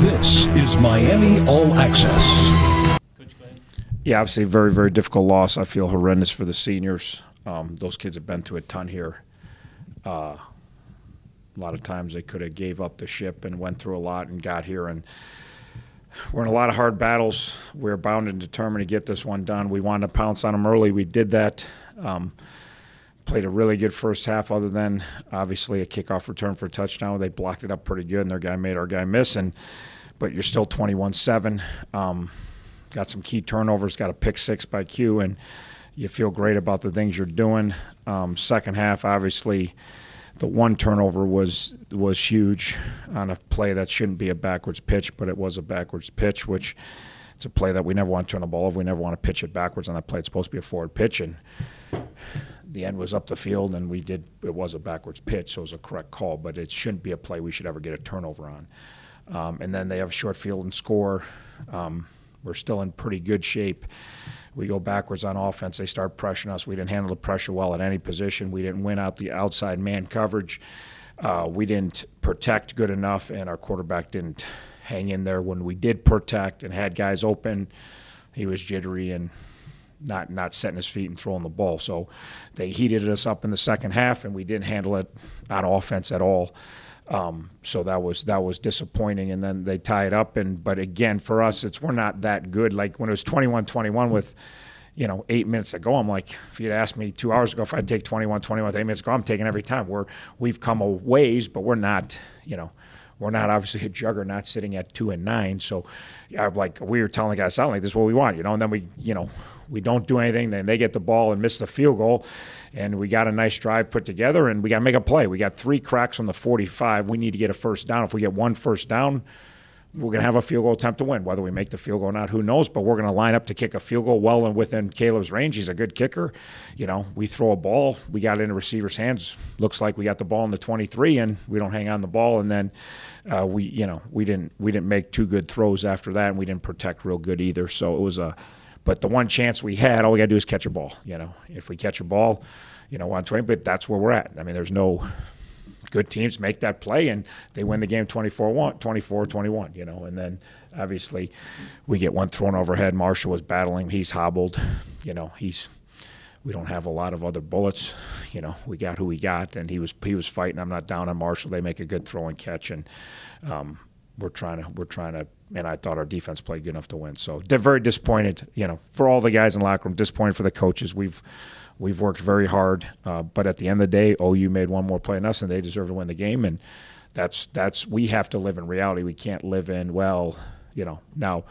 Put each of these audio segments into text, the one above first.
This is Miami All Access. Yeah, obviously a very, very difficult loss. I feel horrendous for the seniors. Those kids have been through a ton here. A lot of times they could have gave up the ship and went through a lot and got here. And we're in a lot of hard battles. We're bound and determined to get this one done. We wanted to pounce on them early. We did that. Played a really good first half other than, obviously, a kickoff return for a touchdown. They blocked it up pretty good, and their guy made our guy miss. But you're still 21-7. Got some key turnovers, got a pick six by Q, and you feel great about the things you're doing. Second half, obviously, the one turnover was huge on a play that shouldn't be a backwards pitch, but it was a backwards pitch, which it's a play that we never want to turn the ball over. We never want to pitch it backwards on that play. It's supposed to be a forward pitch, and the end was up the field, and it was a backwards pitch, so it was a correct call, but it shouldn't be a play we should ever get a turnover on. And then they have a short field and score. We're still in pretty good shape. We go backwards on offense. They start pressuring us. We didn't handle the pressure well at any position. We didn't win out the outside man coverage. We didn't protect good enough, and our quarterback didn't hang in there. When we did protect and had guys open, he was jittery and not setting his feet and throwing the ball. So they heated us up in the second half, and we didn't handle it on offense at all. So that was disappointing, and then they tie it up. But again, for us, we're not that good. Like when it was 21-21 with 8 minutes to go, I'm like, if you'd asked me 2 hours ago if I'd take 21-21 with 8 minutes to go, I'm taking every time. We've come a ways, but we're not obviously a juggernaut sitting at 2-9. So we were telling the guys, sound like this is what we want, and then we don't do anything. Then they get the ball and miss the field goal. And we got a nice drive put together, and we got to make a play. We got 3 cracks on the 45. We need to get a first down. If we get one first down, we're going to have a field goal attempt to win. Whether we make the field goal or not, who knows? But we're going to line up to kick a field goal well and within Caleb's range. He's a good kicker. We throw a ball. We got it in the receiver's hands. Looks like we got the ball in the 23, and we don't hang on the ball. And then we didn't make 2 good throws after that, and we didn't protect real good either. So it was But the one chance we had, all we got to do is catch a ball. If we catch a ball, on 20, but that's where we're at. I mean, there's no good teams make that play, and they win the game 24-21, And then, obviously, we get one thrown overhead. Marshall was battling. He's hobbled. We don't have a lot of other bullets. We got who we got, and he was fighting. I'm not down on Marshall. They make a good throw and catch, and we're trying to, and I thought our defense played good enough to win. So they're very disappointed, for all the guys in the locker room, disappointed for the coaches. We've worked very hard, but at the end of the day, OU made one more play than us, and they deserve to win the game. And that's we have to live in reality. We can't live in, now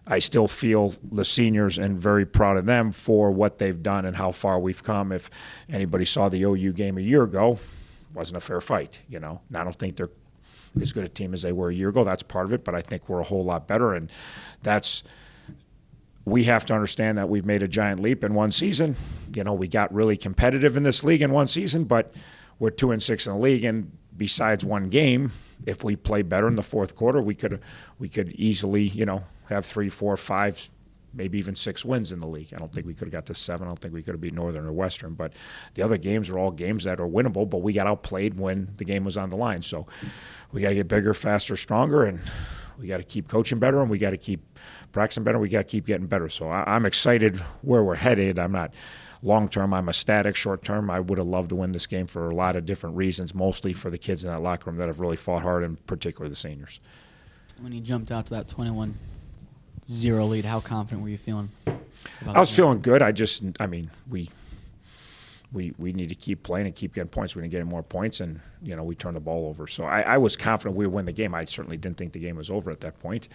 I still feel the seniors and very proud of them for what they've done and how far we've come. If anybody saw the OU game a year ago, it wasn't a fair fight, And I don't think they're as good a team as they were a year ago. That's part of it, but I think we're a whole lot better, and we have to understand that we've made a giant leap in one season. We got really competitive in this league in one season, but we're 2-6 in the league, and besides one game, if we play better in the fourth quarter, we could easily, have 3, 4, 5, maybe even 6 wins in the league. I don't think we could have got to 7. I don't think we could have beat Northern or Western, but the other games are all games that are winnable, but we got outplayed when the game was on the line. So we got to get bigger, faster, stronger, and we got to keep coaching better, and we got to keep practicing better. We got to keep getting better. So I'm excited where we're headed. I'm not long-term. I'm ecstatic. Short-term, I would have loved to win this game for a lot of different reasons, mostly for the kids in that locker room that have really fought hard, and particularly the seniors. When you jumped out to that 21-0 lead, how confident were you feeling? I was feeling good. We need to keep playing and keep getting points. We didn't get any more points, and we turned the ball over. So I was confident we would win the game. I certainly didn't think the game was over at that point,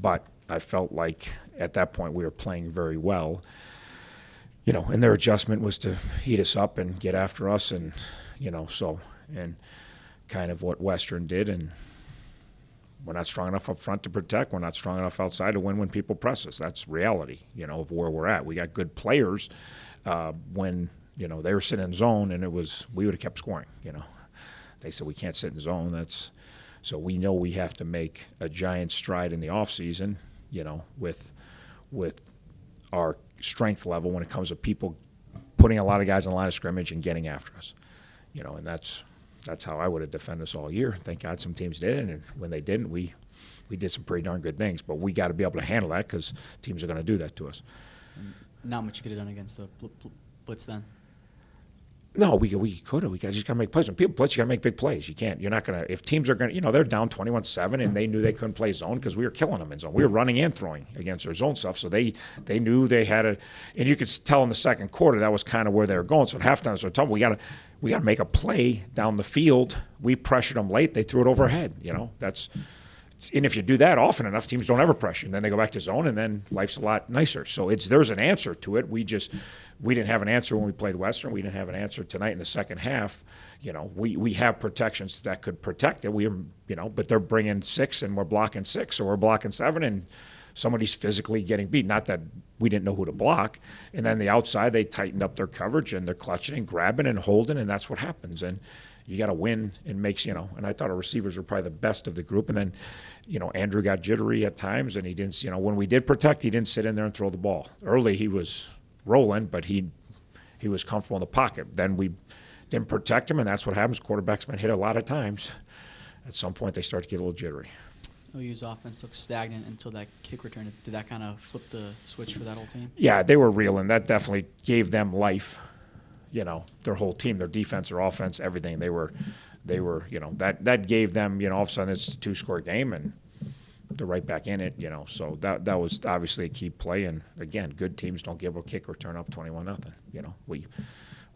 but I felt like at that point we were playing very well. And their adjustment was to heat us up and get after us, and and kind of what Western did. And we're not strong enough up front to protect. We're not strong enough outside to win when people press us. That's reality, of where we're at. We got good players. When they were sitting in zone, and we would have kept scoring. They said we can't sit in zone. So we know we have to make a giant stride in the off season. With our strength level when it comes to people putting a lot of guys in the line of scrimmage and getting after us. And That's how I would have defended us all year. Thank God some teams did, and when they didn't, we did some pretty darn good things. But we got to be able to handle that because teams are going to do that to us. Not much you could have done against the blitz then. No, we could have. We just got to make plays. When people blitz, you got to make big plays. You can't. You're not going to. If teams are going to, they're down 21-7, and they knew they couldn't play zone because we were killing them in zone. We were running and throwing against their zone stuff, so they knew they had a. And you could tell in the second quarter that was kind of where they were going. So at halftime, so we got to make a play down the field. We pressured them late. They threw it overhead. That's. And if you do that often enough, teams don't ever pressure. And then they go back to zone, and then life's a lot nicer. So there's an answer to it. We didn't have an answer when we played Western. We didn't have an answer tonight in the second half. We have protections that could protect it. But they're bringing 6, and we're blocking 6, or we're blocking 7, and somebody's physically getting beat. Not that we didn't know who to block. And then the outside, they tightened up their coverage, and they're clutching and grabbing and holding, and that's what happens. And you got to win and makes, and I thought our receivers were probably the best of the group. And then, Andrew got jittery at times, and he didn't, when we did protect, he didn't sit in there and throw the ball. Early he was rolling, but he was comfortable in the pocket. Then we didn't protect him, and that's what happens. Quarterback's been hit a lot of times. At some point they start to get a little jittery. OU's offense looked stagnant until that kick return. Did that kind of flip the switch for that whole team? Yeah, they were reeling. That definitely gave them life. Their whole team, their defense, their offense, everything. They were, that gave them, all of a sudden it's a 2-score game, and they're right back in it, So that was obviously a key play. And again, good teams don't give a kick return up 21-0.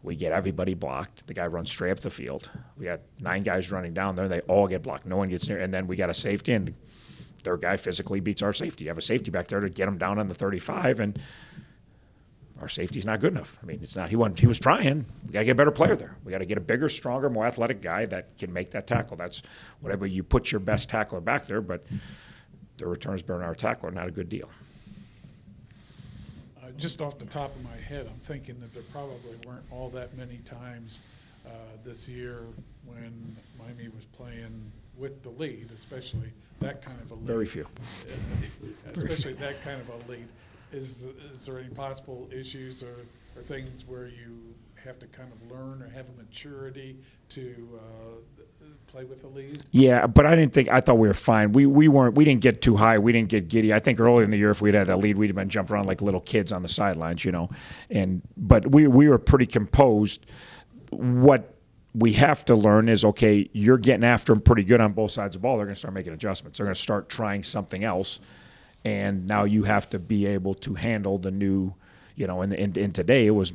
We get everybody blocked. The guy runs straight up the field. We got 9 guys running down there. They all get blocked. No one gets near. And then we got a safety, and their guy physically beats our safety. You have a safety back there to get him down on the 35, and our safety's not good enough. I mean, it's not. He was trying. We got to get a better player there. We got to get a bigger, stronger, more athletic guy that can make that tackle. That's whatever you put your best tackler back there, but the returns bearing our tackler, not a good deal. Just off the top of my head, I'm thinking that there probably weren't all that many times this year when Miami was playing with the lead, especially that kind of a lead. Very few. Especially that kind of a lead. Is there any possible issues or things where you have to kind of learn or have a maturity to play with the lead? Yeah, but I thought we were fine. We didn't get too high. We didn't get giddy. I think early in the year, if we'd had that lead, we'd have been jumping around like little kids on the sidelines, But we were pretty composed. What we have to learn is, okay, you're getting after them pretty good on both sides of the ball. They're going to start making adjustments. They're going to start trying something else. And now you have to be able to handle the new, and today it was,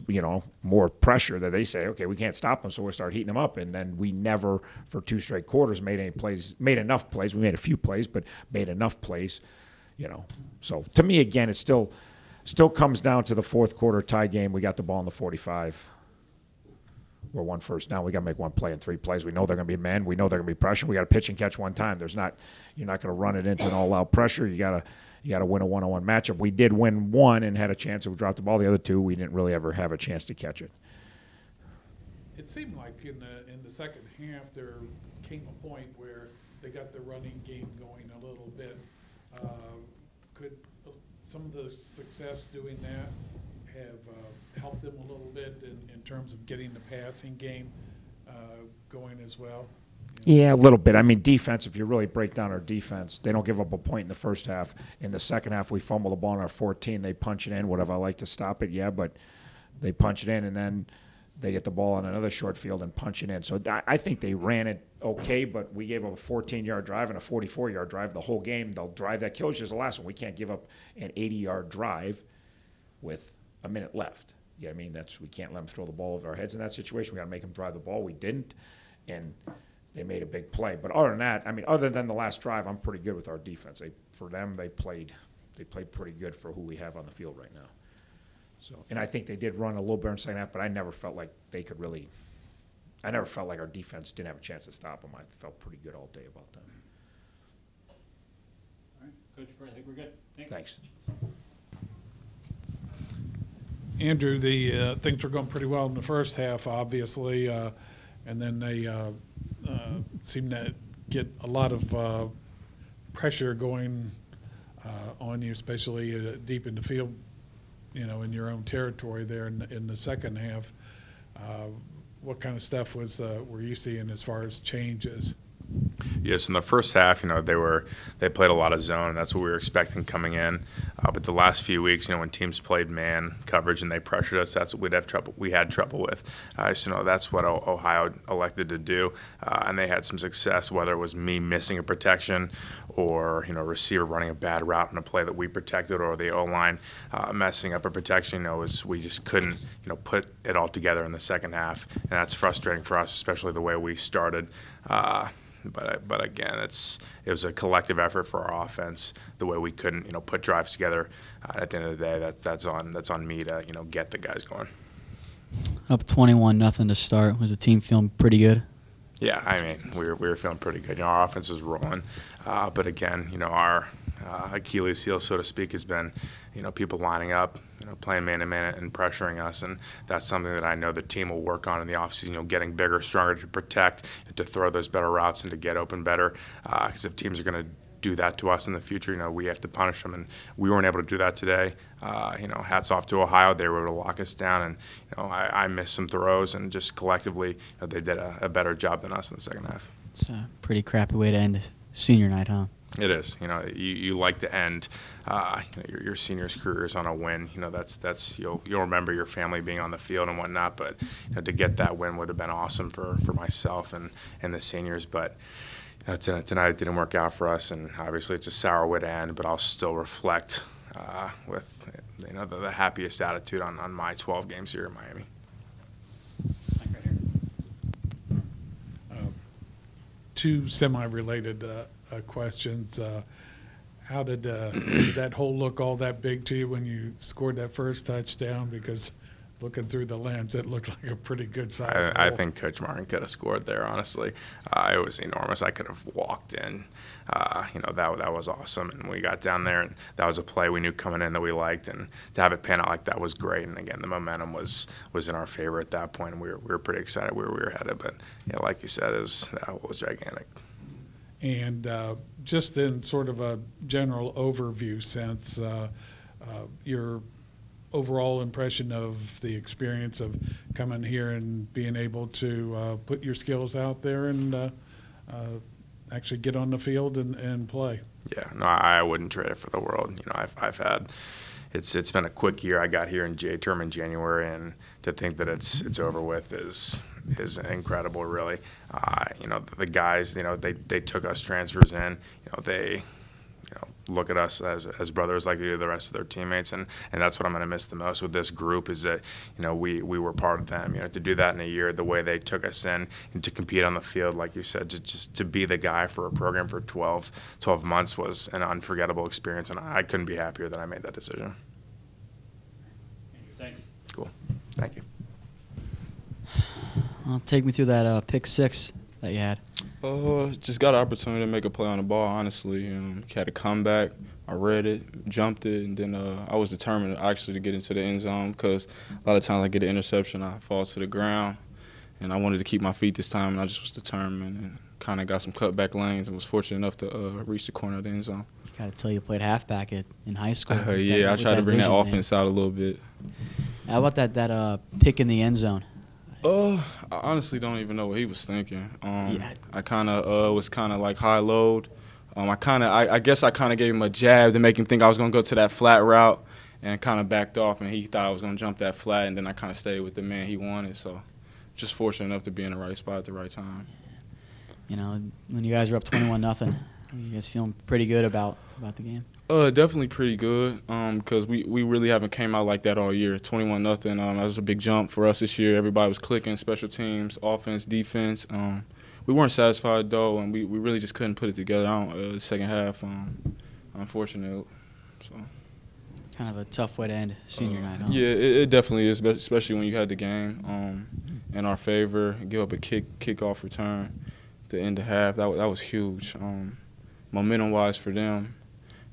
more pressure that they say, okay, we can't stop them, so we'll start heating them up. And then we never, for 2 straight quarters, made enough plays. We made a few plays, but made enough plays, So to me, again, it still comes down to the fourth quarter tie game. We got the ball in the 45. We're 1 first down. We got to make 1 play in 3 plays. We know they're going to be men. We know they're going to be pressure. We got to pitch and catch 1 time. You're not going to run it into an all-out pressure. You got to win a 1-on-1 matchup. We did win 1 and had a chance. If we dropped the ball, the other 2, we didn't really ever have a chance to catch it. It seemed like in the second half there came a point where they got the running game going a little bit. Could some of the success doing that have helped them a little bit in terms of getting the passing game going as well? Yeah, a little bit. I mean, defense, if you really break down our defense, they don't give up a point in the first half. In the second half, we fumble the ball in our 14. They punch it in. Whatever, I like to stop it, yeah, but they punch it in, and then they get the ball on another short field and punch it in. So I think they ran it okay, but we gave up a 14-yard drive and a 44-yard drive the whole game. They'll drive that kills you as the last one. We can't give up an 80-yard drive with a minute left. Yeah, I mean, we can't let them throw the ball over our heads in that situation. We got to make them drive the ball. We didn't, and they made a big play. But other than that, I mean, other than the last drive, I'm pretty good with our defense. For them, they played pretty good for who we have on the field right now. So, and I think they did run a little bit in the second half, but I never felt like they could really. I never felt like our defense didn't have a chance to stop them. I felt pretty good all day about them. All right, Coach Byrne, I think we're good. Thanks. Andrew, the things were going pretty well in the first half, obviously, and then they seemed to get a lot of pressure going on you, especially deep in the field, in your own territory there in the second half. what kind of stuff were you seeing as far as changes? Yes, in the first half, they played a lot of zone, and that's what we were expecting coming in. But the last few weeks, when teams played man coverage and they pressured us, that's what we had trouble with. So that's what Ohio elected to do, and they had some success. Whether it was me missing a protection, or a receiver running a bad route in a play that we protected, or the O-line messing up a protection, we just couldn't put it all together in the second half, and that's frustrating for us, especially the way we started. But again, it was a collective effort for our offense. The way we couldn't put drives together. At the end of the day, that's on me to get the guys going. Up 21-0 to start. Was the team feeling pretty good? Yeah, I mean we were feeling pretty good. Our offense is rolling, but again, our Achilles heel, so to speak, has been people lining up, playing man-to-man and pressuring us, and that's something that I know the team will work on in the offseason, getting bigger, stronger to protect, to throw those better routes and to get open better, because if teams are going to do that to us in the future, we have to punish them, and we weren't able to do that today. Hats off to Ohio. They were able to lock us down, and I missed some throws, and just collectively they did a better job than us in the second half. It's a pretty crappy way to end senior night, huh? It is. You like to end your senior's careers on a win. That's you'll remember your family being on the field and whatnot. But to get that win would have been awesome for myself and the seniors. But tonight it didn't work out for us, and obviously it's a sour way to end. But I'll still reflect with the happiest attitude on my 12 games here in Miami. Two semi-related questions. How did that hole look all that big to you when you scored that first touchdown? Because looking through the lens, it looked like a pretty good size I hole. think Coach Martin could have scored there, honestly. It was enormous. I could have walked in. That was awesome. And we got down there, and that was a play we knew coming in that we liked. And to have it pan out like that was great. And, again, the momentum was in our favor at that point, and we were pretty excited where we were headed. But, like you said, that hole was gigantic. And just in sort of a general overview sense, your overall impression of the experience of coming here and being able to put your skills out there and actually get on the field and play. Yeah, no, I wouldn't trade it for the world. I've had it's been a quick year. I got here in J-term in January, and to think that it's over with is incredible, really. The guys, they took us transfers in. They look at us as brothers like they do the rest of their teammates, and that's what I'm going to miss the most with this group is that we were part of them. To do that in a year, the way they took us in and to compete on the field, like you said, to be the guy for a program for 12 months was an unforgettable experience, and I couldn't be happier that I made that decision. Thanks. Cool. Thank you. Well, take me through that pick six that you had. Just got an opportunity to make a play on the ball, honestly. Had a comeback. I read it, jumped it, and then I was determined actually to get into the end zone because a lot of times I get an interception, I fall to the ground, and I wanted to keep my feet this time, and I just was determined and kind of got some cutback lanes and was fortunate enough to reach the corner of the end zone. Got to tell you played halfback in high school. Yeah, I tried to bring that offense out a little bit. How about that pick in the end zone? I honestly don't even know what he was thinking. I kind of was kind of like high load. I guess I kind of gave him a jab to make him think I was going to go to that flat route and kind of backed off, and he thought I was going to jump that flat, and then I kind of stayed with the man he wanted. So just fortunate enough to be in the right spot at the right time. When you guys were up 21-0, you guys feeling pretty good about the game? Definitely pretty good because we really haven't came out like that all year. 21-0, that was a big jump for us this year. Everybody was clicking, special teams, offense, defense. We weren't satisfied, though, and we really just couldn't put it together the second half, unfortunately. So. Kind of a tough way to end senior night, huh? Yeah, it definitely is, especially when you had the game in our favor, give up a kickoff return to end the half. That was huge, momentum-wise for them.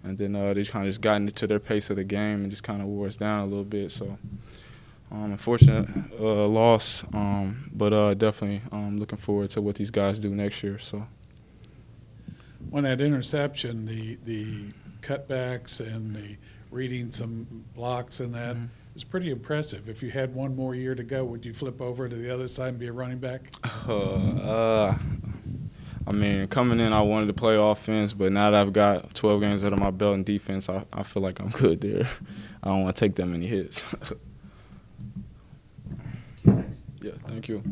And then they kind of just got into their pace of the game and just kind of wore us down a little bit. So, unfortunate loss, but definitely looking forward to what these guys do next year. So, When that interception, the cutbacks and the reading some blocks and that, It's pretty impressive. If you had one more year to go, would you flip over to the other side and be a running back? I mean, coming in, I wanted to play offense, but now that I've got 12 games under my belt in defense, I feel like I'm good there. I don't want to take that many hits. Yeah, thank you.